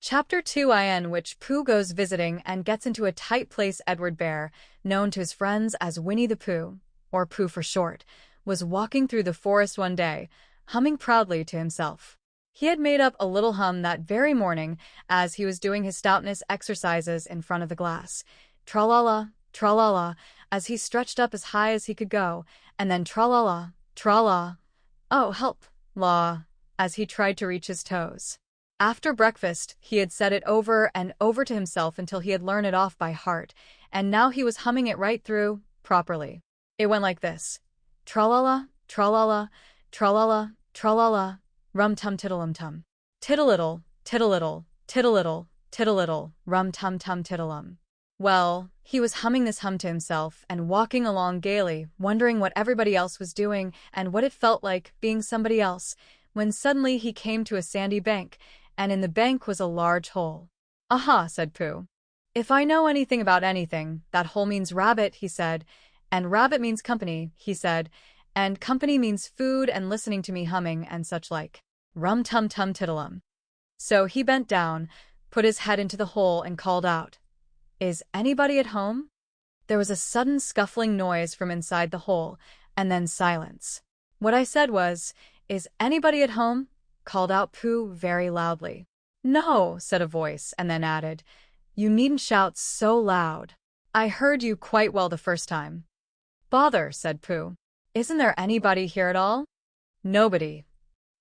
Chapter 2 in which Pooh goes visiting and gets into a tight place. Edward Bear, known to his friends as Winnie-the-Pooh, or Pooh for short, was walking through the forest one day, humming proudly to himself. He had made up a little hum that very morning as he was doing his stoutness exercises in front of the glass. Tra-la-la, tra-la-la, as he stretched up as high as he could go, and then tra-la-la, tra-la, oh help, la, as he tried to reach his toes. After breakfast, he had said it over and over to himself until he had learned it off by heart, and now he was humming it right through, properly. It went like this. Tra-la-la, tra-la-la, tra-la-la, tra-la-la, rum-tum-tiddlum-tum. Tiddle-iddle, tiddle-iddle, tiddle-iddle, tiddle-iddle, rum-tum-tum-tiddlum. Well, he was humming this hum to himself and walking along gaily, wondering what everybody else was doing and what it felt like being somebody else, when suddenly he came to a sandy bank, and in the bank was a large hole. "Aha," said Pooh. "If I know anything about anything, that hole means rabbit," he said, "and rabbit means company," he said, "and company means food and listening to me humming and such like. Rum-tum-tum-tiddlum." So he bent down, put his head into the hole and called out, "Is anybody at home?" There was a sudden scuffling noise from inside the hole, and then silence. "What I said was, 'Is anybody at home?'" called out Pooh very loudly. "No," said a voice, and then added, "You needn't shout so loud. I heard you quite well the first time." "Bother," said Pooh. "Isn't there anybody here at all?" "Nobody."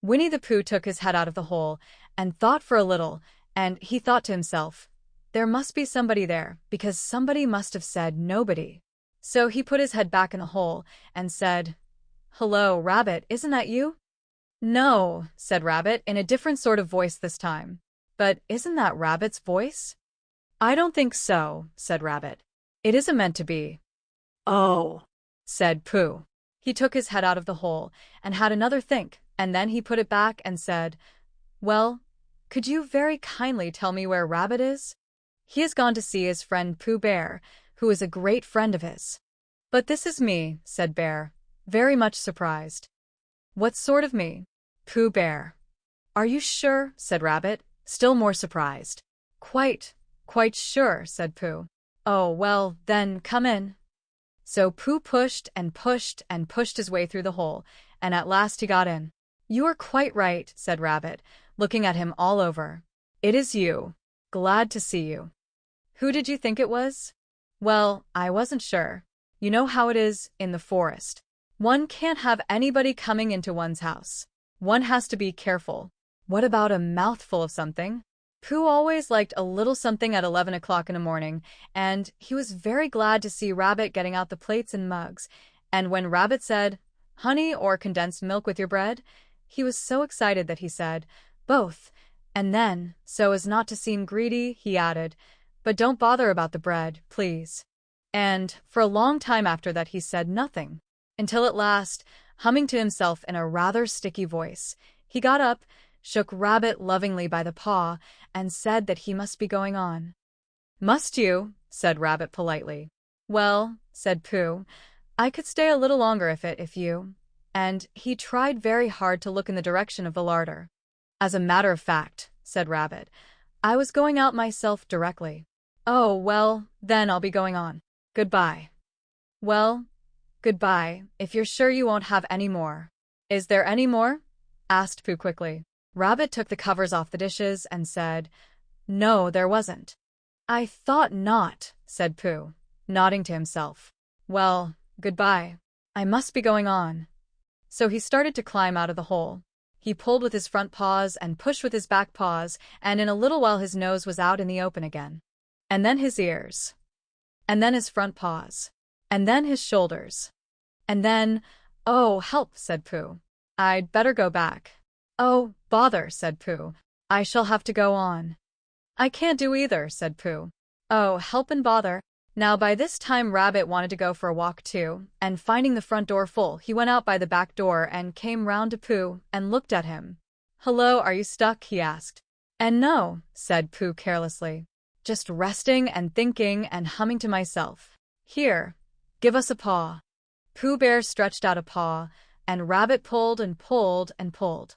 Winnie-the-Pooh took his head out of the hole and thought for a little, and he thought to himself, there must be somebody there, because somebody must have said nobody. So he put his head back in the hole and said, "Hello, Rabbit, isn't that you?" "No," said Rabbit in a different sort of voice this time. "But isn't that Rabbit's voice?" "I don't think so," said Rabbit. "It isn't meant to be." "Oh," said Pooh. He took his head out of the hole and had another think, and then he put it back and said, "Well, could you very kindly tell me where Rabbit is? He has gone to see his friend Pooh Bear, who is a great friend of his." "But this is me," said Bear, very much surprised. "What sort of me?" "Pooh Bear." "Are you sure?" said Rabbit, still more surprised. Quite sure," said Pooh. "Oh, well, then come in." So Pooh pushed and pushed and pushed his way through the hole, and at last he got in. "You are quite right," said Rabbit, looking at him all over. "It is you. Glad to see you. Who did you think it was?" "Well, I wasn't sure. You know how it is in the forest. One can't have anybody coming into one's house. One has to be careful. What about a mouthful of something?" Pooh always liked a little something at 11 o'clock in the morning, and he was very glad to see Rabbit getting out the plates and mugs, and when Rabbit said, "Honey or condensed milk with your bread?" he was so excited that he said, "Both," and then, so as not to seem greedy, he added, "But don't bother about the bread, please." And for a long time after that he said nothing, until at last, humming to himself in a rather sticky voice, he got up, shook Rabbit lovingly by the paw, and said that he must be going on. "Must you?" said Rabbit politely. "Well," said Pooh, "I could stay a little longer if you—" and he tried very hard to look in the direction of the larder. "As a matter of fact," said Rabbit, "I was going out myself directly." "Oh, well, then I'll be going on. Goodbye." "Well, goodbye, if you're sure you won't have any more." "Is there any more?" asked Pooh quickly. Rabbit took the covers off the dishes and said, "No, there wasn't." "I thought not," said Pooh, nodding to himself. "Well, goodbye. I must be going on." So he started to climb out of the hole. He pulled with his front paws and pushed with his back paws, and in a little while his nose was out in the open again. And then his ears. And then his front paws. And then his shoulders. And then, "Oh, help," said Pooh. "I'd better go back." "Oh, bother," said Pooh. "I shall have to go on." "I can't do either," said Pooh. "Oh, help and bother." Now by this time Rabbit wanted to go for a walk too, and finding the front door full, he went out by the back door and came round to Pooh and looked at him. "Hello, are you stuck?" he asked. "And no," said Pooh carelessly. "Just resting and thinking and humming to myself. Here, give us a paw." Pooh Bear stretched out a paw, and Rabbit pulled and pulled and pulled.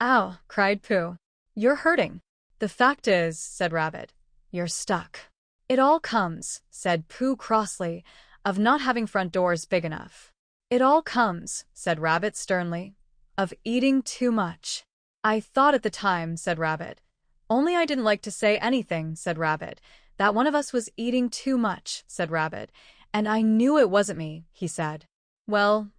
"Ow!" cried Pooh. "You're hurting." "The fact is," said Rabbit, "you're stuck." "It all comes," said Pooh crossly, "of not having front doors big enough." "It all comes," said Rabbit sternly, "of eating too much." "I thought at the time," said Rabbit. "Only I didn't like to say anything," said Rabbit. "That one of us was eating too much," said Rabbit. "And I knew it wasn't me," he said. "Well,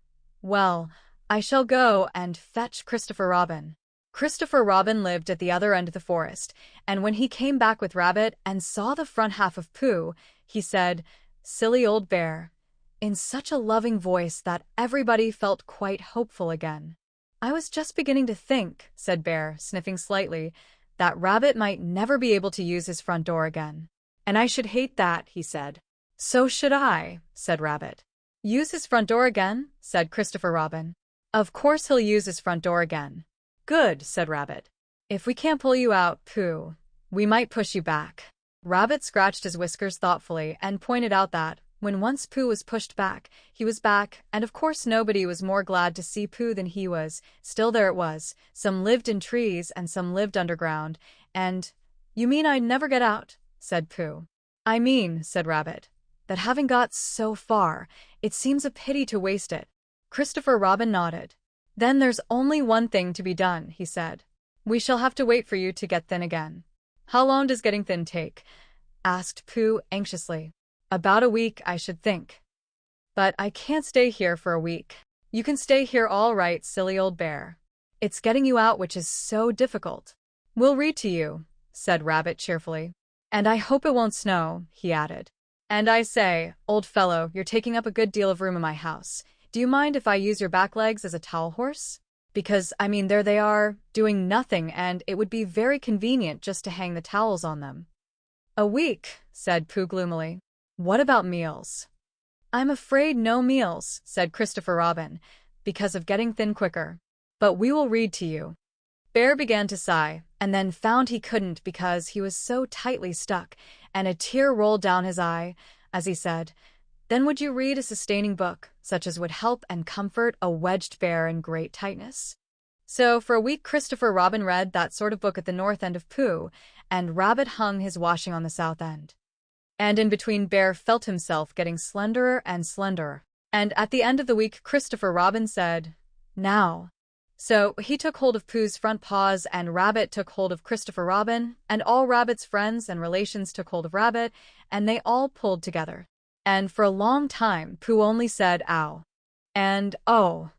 well, I shall go and fetch Christopher Robin." Christopher Robin lived at the other end of the forest, and when he came back with Rabbit and saw the front half of Pooh, he said, "Silly old bear," in such a loving voice that everybody felt quite hopeful again. "I was just beginning to think," said Bear, sniffing slightly, "that Rabbit might never be able to use his front door again." "And I should hate that," he said. "So should I," said Rabbit. "Use his front door again?" said Christopher Robin. "Of course he'll use his front door again." "Good," said Rabbit. "If we can't pull you out, Pooh, we might push you back." Rabbit scratched his whiskers thoughtfully and pointed out that, when once Pooh was pushed back, he was back, and of course nobody was more glad to see Pooh than he was. Still there it was. Some lived in trees and some lived underground, and— "You mean I'd never get out?" said Pooh. "I mean," said Rabbit, "that having got so far, it seems a pity to waste it." Christopher Robin nodded. "Then there's only one thing to be done," he said. "We shall have to wait for you to get thin again." "How long does getting thin take?" asked Pooh anxiously. "About a week, I should think." "But I can't stay here for a week." "You can stay here all right, silly old bear. It's getting you out which is so difficult." "We'll read to you," said Rabbit cheerfully. "And I hope it won't snow," he added. "And I say, old fellow, you're taking up a good deal of room in my house. Do you mind if I use your back legs as a towel horse? Because, I mean, there they are, doing nothing, and it would be very convenient just to hang the towels on them." "A week," said Pooh gloomily. "What about meals?" "I'm afraid no meals," said Christopher Robin, "because of getting thin quicker. But we will read to you." Bear began to sigh, and then found he couldn't because he was so tightly stuck, and a tear rolled down his eye, as he said, "Then would you read a sustaining book, such as would help and comfort a wedged bear in great tightness?" So for a week Christopher Robin read that sort of book at the north end of Pooh, and Rabbit hung his washing on the south end. And in between Bear felt himself getting slenderer and slenderer. And at the end of the week Christopher Robin said, "Now." So he took hold of Pooh's front paws, and Rabbit took hold of Christopher Robin, and all Rabbit's friends and relations took hold of Rabbit, and they all pulled together. And for a long time Pooh only said "ow" and "oh."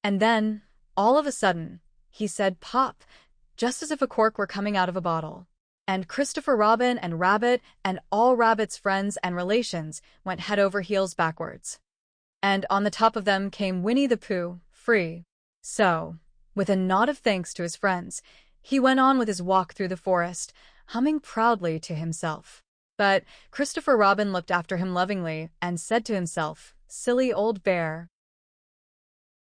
And then, all of a sudden, he said "pop," just as if a cork were coming out of a bottle. And Christopher Robin and Rabbit and all Rabbit's friends and relations went head over heels backwards. And on the top of them came Winnie-the-Pooh, free. So, with a nod of thanks to his friends, he went on with his walk through the forest, humming proudly to himself. But Christopher Robin looked after him lovingly and said to himself, "Silly old bear."